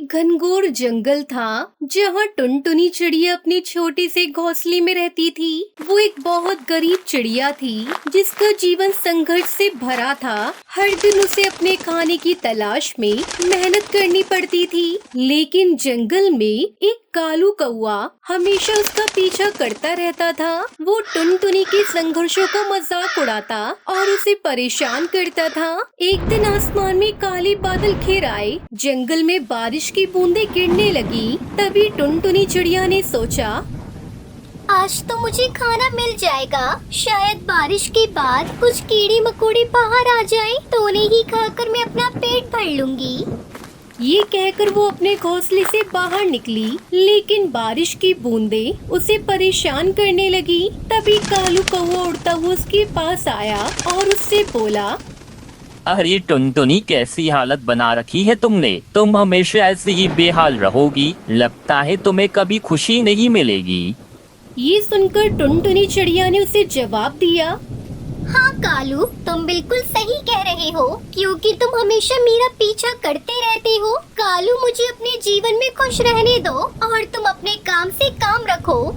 एक घनघोर जंगल था जहाँ टुनटुनी चिड़िया अपने छोटे से घोंसले में रहती थी। वो एक बहुत गरीब चिड़िया थी जिसका जीवन संघर्ष से भरा था। हर दिन उसे अपने खाने की तलाश में मेहनत करनी पड़ती थी, लेकिन जंगल में एक कालू कौआ हमेशा उसका पीछा करता रहता था। वो टुनटुनी के संघर्षों का मजाक उड़ाता और उसे परेशान करता था। एक दिन आसमान में काले बादल घिर आए, जंगल में बारिश की बूंदें गिरने लगी। तभी टुनटुनी चिड़िया ने सोचा, आज तो मुझे खाना मिल जाएगा। शायद बारिश के बाद कुछ कीड़े मकोड़े बाहर आ जाएं, तो उन्हें ही खाकर मैं अपना पेट भर लूंगी। ये कहकर वो अपने घोंसले से बाहर निकली, लेकिन बारिश की बूंदें उसे परेशान करने लगी। तभी कालू कौवा उड़ता हुआ उसके पास आया और उससे बोला, अरे टुनटुनी, कैसी हालत बना रखी है तुमने। तुम हमेशा ऐसे ही बेहाल रहोगी। लगता है तुम्हें कभी खुशी नहीं मिलेगी। ये सुनकर टुनटुनी चिड़िया ने उसे जवाब दिया, हाँ कालू, तुम बिल्कुल सही कह रहे हो, क्योंकि तुम हमेशा मेरा पीछा करते रहते हो। कालू, मुझे अपने जीवन में खुश रहने दो और तुम अपने काम से काम रखो।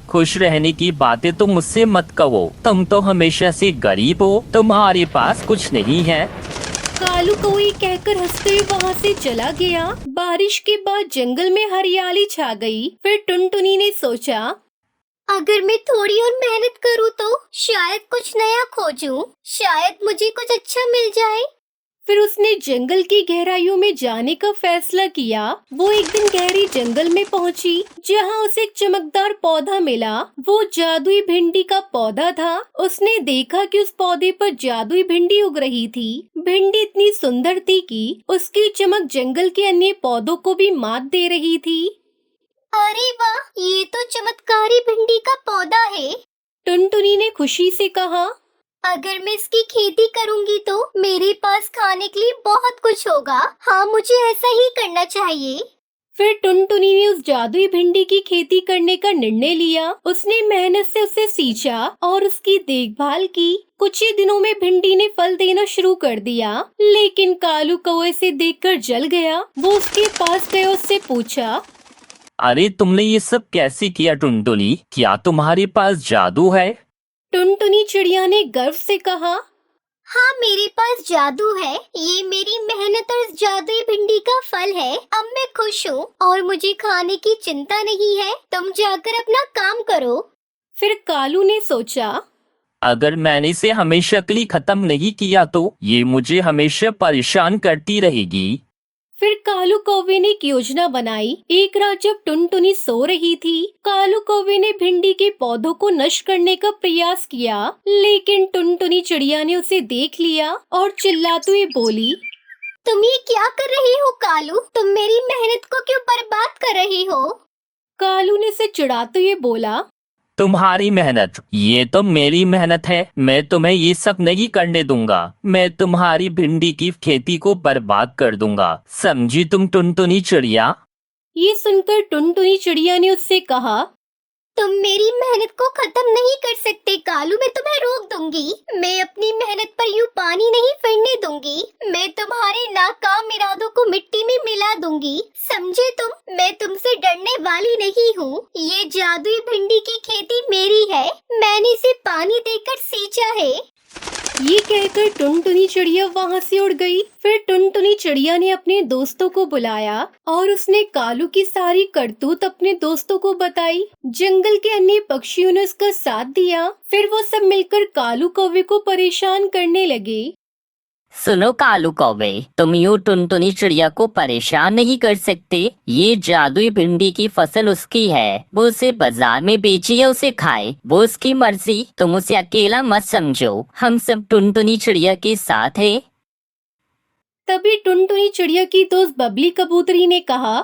खुश रहने की बातें तुम मुझसे मत कहो। तुम तो हमेशा से गरीब हो, तुम्हारे पास कुछ नहीं है। कालू कौवे कहकर हंसते हुए वहाँ से चला गया। बारिश के बाद जंगल में हरियाली छा गई। फिर टुनटुनी ने सोचा, अगर मैं थोड़ी और मेहनत करूँ तो शायद कुछ नया खोजूं, शायद मुझे कुछ अच्छा मिल जाए। फिर उसने जंगल की गहराइयों में जाने का फैसला किया। वो एक दिन गहरी जंगल में पहुंची, जहां उसे एक चमकदार पौधा मिला। वो जादुई भिंडी का पौधा था। उसने देखा कि उस पौधे पर जादुई भिंडी उग रही थी। भिंडी इतनी सुंदर थी कि उसकी चमक जंगल के अन्य पौधों को भी मात दे रही थी। अरे वाह, ये तो चमत्कारी भिंडी का पौधा है। टुनटुनी ने खुशी से कहा, अगर मैं इसकी खेती करूंगी तो मेरे पास खाने के लिए बहुत कुछ होगा। हाँ, मुझे ऐसा ही करना चाहिए। फिर टुनटुनी ने उस जादुई भिंडी की खेती करने का निर्णय लिया। उसने मेहनत से उसे सींचा और उसकी देखभाल की। कुछ ही दिनों में भिंडी ने फल देना शुरू कर दिया, लेकिन कालू कौवे से देखकर जल गया। वो उसके पास गया, उससे पूछा, अरे तुमने ये सब कैसे किया टुनटुनी? क्या तुम्हारे पास जादू है? टुनटुनी चिड़िया ने गर्व से कहा, हाँ, मेरे पास जादू है। ये मेरी मेहनत और इस जादुई भिंडी का फल है। अब मैं खुश हूँ और मुझे खाने की चिंता नहीं है। तुम जाकर अपना काम करो। फिर कालू ने सोचा, अगर मैंने इसे हमेशा के लिए खत्म नहीं किया तो ये मुझे हमेशा परेशान करती रहेगी। फिर कालू कौवे ने एक योजना बनाई। एक रात जब टुनटुनी सो रही थी, कालू कौवे ने भिंडी के पौधों को नष्ट करने का प्रयास किया, लेकिन टुनटुनी चिड़िया ने उसे देख लिया और चिल्लाते हुए बोली, तुम ये क्या कर रही हो कालू? तुम मेरी मेहनत को क्यों बर्बाद कर रही हो? कालू ने उसे चिढ़ाते हुए बोला, तुम्हारी मेहनत, ये तो मेरी मेहनत है। मैं तुम्हें ये सब नहीं करने दूंगा। मैं तुम्हारी भिंडी की खेती को बर्बाद कर दूंगा। समझी तुम टुनटुनी चिड़िया? ये सुनकर टुनटुनी चिड़िया ने उससे कहा, तुम मेरी मेहनत को खत्म नहीं कर सकते कालू। मैं तुम्हें रोक दूंगी। मैं अपनी मेहनत पर यूं पानी नहीं फिरने दूंगी। मैं तुम्हारे नाकाम इरादों को मिट्टी में मिला दूंगी। समझे तुम? मैं तुमसे डरने वाली नहीं हूँ। ये जादुई भिंडी की खेती मेरी है। मैंने इसे पानी देकर सींचा है। ये कहकर टुनटुनी चिड़िया वहाँ से उड़ गई। फिर टुनटुनी चिड़िया ने अपने दोस्तों को बुलाया और उसने कालू की सारी करतूत अपने दोस्तों को बताई। जंगल के अन्य पक्षियों ने उसका साथ दिया। फिर वो सब मिलकर कालू कौवे को परेशान करने लगे। सुनो कालू कौवे, तुम यूं टुनटुनी चिड़िया को परेशान नहीं कर सकते। ये जादुई भिंडी की फसल उसकी है। वो उसे बाजार में बेचे या उसे खाए, वो उसकी मर्जी। तुम उसे अकेला मत समझो। हम सब टुनटुनी चिड़िया के साथ हैं। तभी टुनटुनी चिड़िया की दोस्त बबली कबूतरी ने कहा,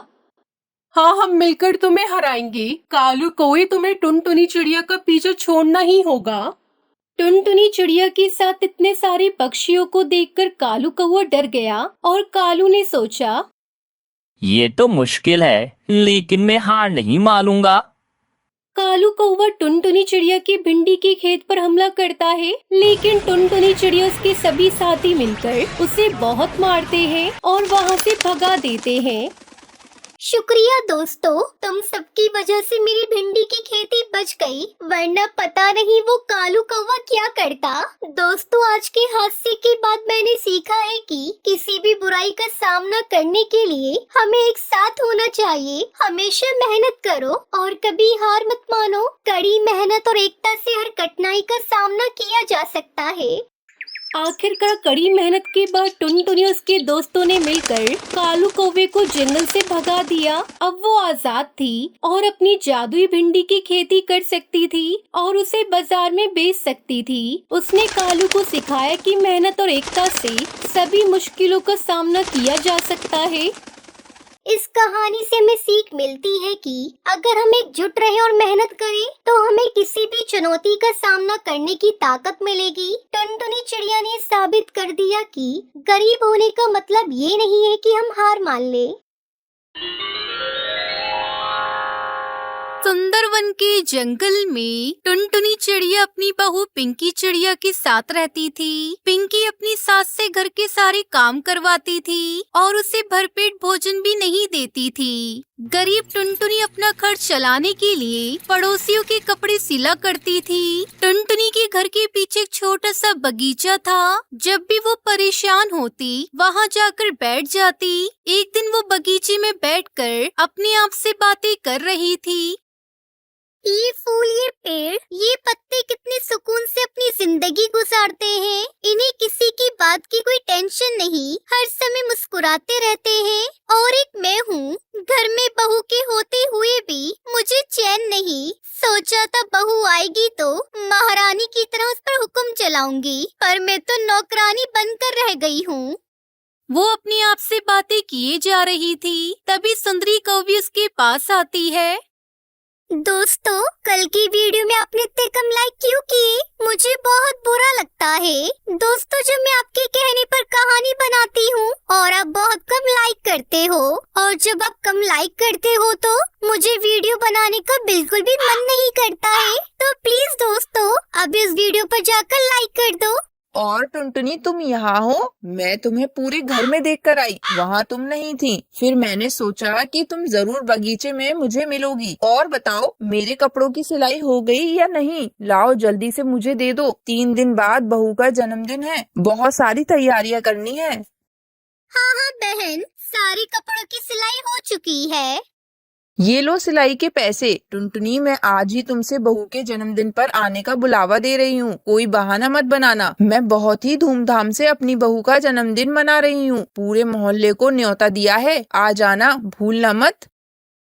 हाँ, हम मिलकर तुम्हें हराएंगे। कालू कौवे, तुम्हें टुनटुनी चिड़िया का पीछा छोड़ना ही होगा। टुनटुनी चिड़िया के साथ इतने सारे पक्षियों को देखकर कालू कौवा डर गया और कालू ने सोचा, ये तो मुश्किल है, लेकिन मैं हार नहीं मानूंगा। कालू कौवा टुनटुनी चिड़िया की भिंडी के खेत पर हमला करता है, लेकिन टुनटुनी चिड़िया उसके सभी साथी मिलकर उसे बहुत मारते हैं और वहाँ से भगा देते हैं। शुक्रिया दोस्तों, तुम सबकी वजह से मेरी भिंडी की खेती बच गई, वरना पता नहीं वो कालू कौवा क्या करता। दोस्तों, आज के हादसे के बाद मैंने सीखा है कि किसी भी बुराई का सामना करने के लिए हमें एक साथ होना चाहिए। हमेशा मेहनत करो और कभी हार मत मानो। कड़ी मेहनत और एकता से हर कठिनाई का सामना किया जा सकता है। आखिरकार कड़ी मेहनत के बाद टुनटुनी और उसके दोस्तों ने मिलकर कालू कौवे को जंगल से भगा दिया। अब वो आजाद थी और अपनी जादुई भिंडी की खेती कर सकती थी और उसे बाजार में बेच सकती थी। उसने कालू को सिखाया कि मेहनत और एकता से सभी मुश्किलों का सामना किया जा सकता है। इस कहानी से हमें सीख मिलती है कि अगर हम एकजुट रहे और मेहनत करें तो हमें किसी भी चुनौती का सामना करने की ताकत मिलेगी। टुनटुनी चिड़िया ने साबित कर दिया कि गरीब होने का मतलब ये नहीं है कि हम हार मान लें। सुंदरवन के जंगल में टुनटुनी चिड़िया अपनी बहू पिंकी चिड़िया के साथ रहती थी। पिंकी अपनी सास से घर के सारे काम करवाती थी और उसे भरपेट भोजन भी नहीं देती थी। गरीब टुनटुनी अपना खर्च चलाने के लिए पड़ोसियों के कपड़े सिला करती थी। टुनटुनी के घर के पीछे एक छोटा सा बगीचा था। जब भी वो परेशान होती वहाँ जाकर बैठ जाती। एक दिन वो बगीचे में बैठकर अपने आप से बातें कर रही थी। ये फूल, ये पेड़, ये पत्ते कितने सुकून से अपनी जिंदगी गुजारते हैं। इन्हें किसी की बात की कोई टेंशन नहीं, हर समय मुस्कुराते रहते हैं। और एक मैं हूँ, घर में बहू के होते हुए भी मुझे चैन नहीं। सोचा था बहू आएगी तो महारानी की तरह उस पर हुक्म चलाऊंगी, पर मैं तो नौकरानी बनकर रह गई हूँ। वो अपने आप से बातें किए जा रही थी, तभी सुंदरी कौवी उसके पास आती है। दोस्तों, कल की वीडियो में आपने इतने कम लाइक क्यों किए? मुझे बहुत बुरा लगता है। दोस्तों, जब मैं आपके कहने पर कहानी बनाती हूँ और आप बहुत कम लाइक करते हो, और जब आप कम लाइक करते हो तो मुझे वीडियो बनाने का बिल्कुल भी मन नहीं करता है। तो प्लीज दोस्तों, अब इस वीडियो पर जाकर लाइक कर दो। और टुनटुनी, तुम यहाँ हो? मैं तुम्हें पूरे घर में देखकर आई, वहाँ तुम नहीं थी। फिर मैंने सोचा कि तुम जरूर बगीचे में मुझे मिलोगी। और बताओ, मेरे कपड़ों की सिलाई हो गई या नहीं? लाओ जल्दी से मुझे दे दो। 3 दिन बाद बहू का जन्मदिन है, बहुत सारी तैयारियां करनी है। हाँ हाँ बहन, सारे कपड़ों की सिलाई हो चुकी है। ये लो सिलाई के पैसे। टुनटुनी, मैं आज ही तुमसे बहू के जन्मदिन पर आने का बुलावा दे रही हूँ, कोई बहाना मत बनाना। मैं बहुत ही धूमधाम से अपनी बहू का जन्मदिन मना रही हूँ, पूरे मोहल्ले को न्योता दिया है, आ जाना, भूलना मत।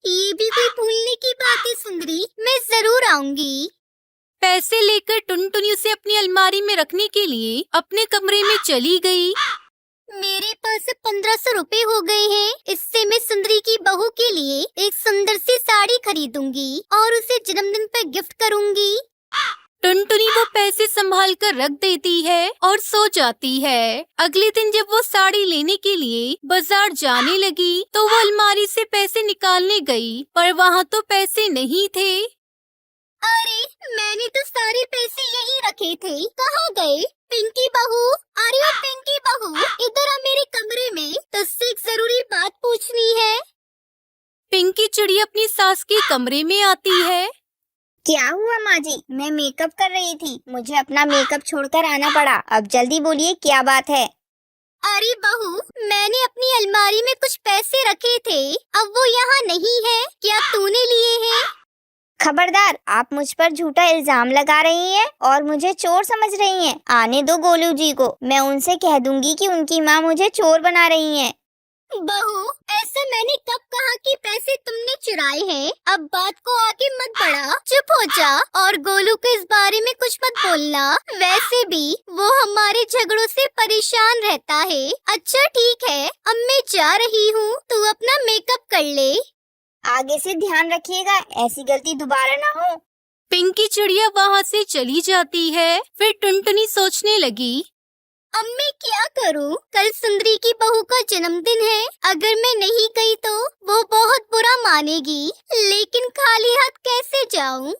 ये भी कोई भूलने की बात है सुंदरी, मैं जरूर आऊंगी। पैसे लेकर टुनटुनी उसे अपनी अलमारी में रखने के लिए अपने कमरे में चली गई। मेरे पास 1500 रुपए हो गए हैं। इससे मैं सुंदरी की बहू के लिए एक सुंदर सी साड़ी खरीदूंगी और उसे जन्मदिन पर गिफ्ट करूंगी। टुनटुनी वो पैसे संभाल कर रख देती है और सो जाती है। अगले दिन जब वो साड़ी लेने के लिए बाजार जाने लगी तो वो अलमारी से पैसे निकालने गई, पर वहाँ तो पैसे नहीं थे। अरे, मैंने तो सारे पैसे यहीं रखे थे, कहाँ गए? पिंकी बहू, अरे ओ पिंकी बहू, इधर आ मेरे कमरे में, तुझसे एक जरूरी बात पूछनी है। पिंकी चिड़िया अपनी सास के कमरे में आती है। क्या हुआ माँ जी? मैं मेकअप कर रही थी, मुझे अपना मेकअप छोड़कर आना पड़ा। अब जल्दी बोलिए, क्या बात है? अरे बहू, मैंने अपनी अलमारी में कुछ पैसे रखे थे, अब वो यहाँ नहीं है, क्या तूने लिए हैं? खबरदार, आप मुझ पर झूठा इल्जाम लगा रही हैं और मुझे चोर समझ रही हैं। आने दो गोलू जी को, मैं उनसे कह दूंगी कि उनकी माँ मुझे चोर बना रही हैं। बहू, ऐसा मैंने कब कहा कि पैसे तुमने चुराए हैं? अब बात को आगे मत बढ़ा, चुप हो जा और गोलू को इस बारे में कुछ मत बोलना। वैसे भी वो हमारे झगड़ों से परेशान रहता है। अच्छा ठीक है, अब मैं जा रही हूँ, तू अपना मेकअप कर ले। आगे से ध्यान रखिएगा, ऐसी गलती दोबारा ना हो। पिंकी चिड़िया वहाँ से चली जाती है। फिर टुनटुनी सोचने लगी, अब मैं क्या करूं? कल सुंदरी की बहू का जन्मदिन है, अगर मैं नहीं गई तो वो बहुत बुरा मानेगी, लेकिन खाली हाथ कैसे जाऊं?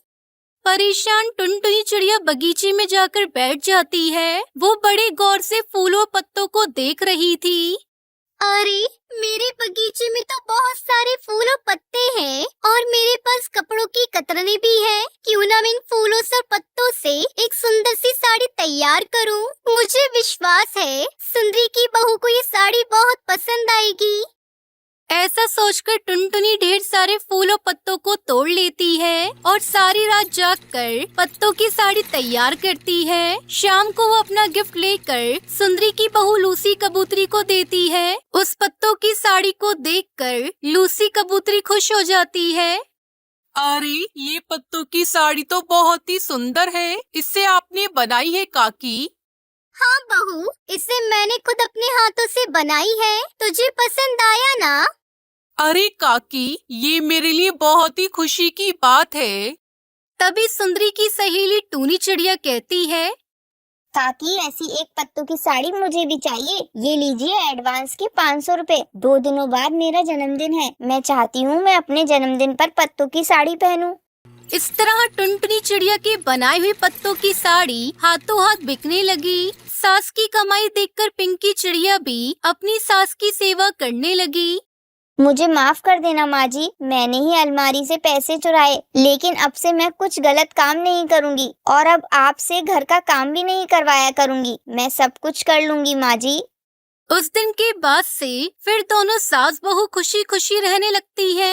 परेशान टुनटुनी चिड़िया बगीचे में जाकर बैठ जाती है। वो बड़े गौर से फूलों पत्तों को देख रही थी। अरे मेरे बगीचे में तो बहुत सारे फूल और पत्ते हैं और मेरे पास कपड़ों की कतरनें भी हैं। क्यों ना मैं इन फूलों से और पत्तों से एक सुंदर सी साड़ी तैयार करूं। मुझे विश्वास है सुंदरी की बहू को ये साड़ी बहुत पसंद आएगी। ऐसा सोचकर टुनटुनी ढेर सारे फूलों पत्तों को तोड़ लेती है और सारी रात जागकर पत्तों की साड़ी तैयार करती है। शाम को वो अपना गिफ्ट लेकर सुंदरी की बहू लूसी कबूतरी को देती है। उस पत्तों की साड़ी को देखकर लूसी कबूतरी खुश हो जाती है। अरे ये पत्तों की साड़ी तो बहुत ही सुंदर है, इससे आपने बनाई है काकी? हाँ बहू, इसे मैंने खुद अपने हाथों से बनाई है। तुझे पसंद आया ना? अरे काकी, ये मेरे लिए बहुत ही खुशी की बात है। तभी सुंदरी की सहेली टूनी चिड़िया कहती है, काकी ऐसी एक पत्तों की साड़ी मुझे भी चाहिए। ये लीजिए एडवांस के 500 रुपए। 2 दिनों बाद मेरा जन्मदिन है। मैं चाहती हूँ मैं अपने जन्मदिन पर पत्तों की साड़ी पहनूं। इस तरह टुनटुनी चिड़िया की बनाई हुई पत्तों की साड़ी हाथों हाथ बिकने लगी। सास की कमाई देखकर पिंकी चिड़िया भी अपनी सास की सेवा करने लगी। मुझे माफ कर देना माँ जी, मैंने ही अलमारी से पैसे चुराए, लेकिन अब से मैं कुछ गलत काम नहीं करूँगी और अब आपसे घर का काम भी नहीं करवाया करूँगी। मैं सब कुछ कर लूँगी माँ जी। उस दिन के बाद से फिर दोनों सास बहू खुशी खुशी रहने लगती है।